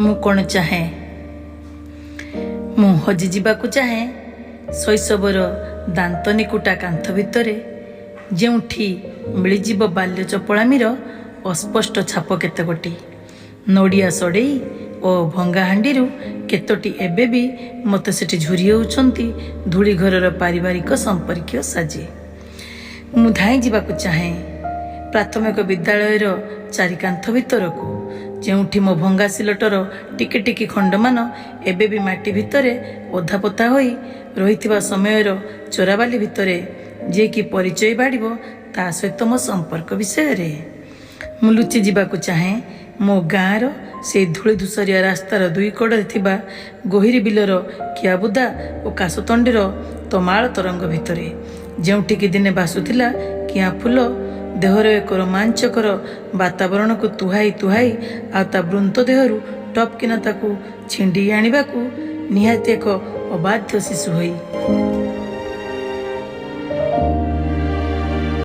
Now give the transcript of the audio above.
ମୁଁ କ'ଣ ଚାହେଁ? ମୁଁ ହଜିଯିବାକୁ ଚାହେଁ ଶୈଶବର ଦାନ୍ତ ନିକୁଟା କାନ୍ଥ ଭିତରେ, ଯେଉଁଠି ମିଳିଯିବ ବାଲ୍ୟ ଚପଳାମିର ଅସ୍ପଷ୍ଟ ଛାପ କେତେଗୋଟି। ନଡ଼ିଆ ସଢ଼େଇ ଓ ଭଙ୍ଗା ହାଣ୍ଡିରୁ କେତୋଟି ଏବେ ବି ମୋତେ ସେଠି ଝୁରି ହେଉଛନ୍ତି ଧୂଳିଘରର ପାରିବାରିକ ସମ୍ପର୍କୀୟ ସାଜି। ମୁଁ ଧାଇଁ ଯିବାକୁ ଚାହେଁ ପ୍ରାଥମିକ ବିଦ୍ୟାଳୟର ଚାରିକାନ୍ଥ ଭିତରକୁ, ଯେଉଁଠି ମୋ ଭଙ୍ଗା ସିଲଟର ଟିକେ ଟିକେ ଖଣ୍ଡମାନ ଏବେ ବି ମାଟି ଭିତରେ ଓଧାପୋତା ହୋଇ ରହିଥିବା ସମୟର ଚୋରାବାଲି ଭିତରେ ଯିଏକି ପରିଚୟ ବାଢ଼ିବ ତା ସହିତ ମୋ ସମ୍ପର୍କ ବିଷୟରେ। ମୁଁ ଲୁଚି ଯିବାକୁ ଚାହେଁ ମୋ ଗାଁର ସେଇ ଧୂଳି ଧୂସରିଆ ରାସ୍ତାର ଦୁଇ କଡ଼ରେ ଥିବା ଗୋହିରୀ ବିଲର କିଆବୁଦା ଓ କାଶତଣ୍ଡିର ତମାଳ ତରଙ୍ଗ ଭିତରେ, ଯେଉଁଠିକି ଦିନେ ଭାସୁଥିଲା କିଆଁ ଫୁଲ ଦେହର ଏକ ରୋମାଞ୍ଚକର ବାତାବରଣକୁ ତୁହାଇ ତୁହାଇ ଆଉ ତା ବୃନ୍ତ ଦେହରୁ ଟପ୍ କିନା ତାକୁ ଛିଣ୍ଡି ଆଣିବାକୁ ନିହାତି ଏକ ଅବାଧ୍ୟ ଶିଶୁ ହୋଇ।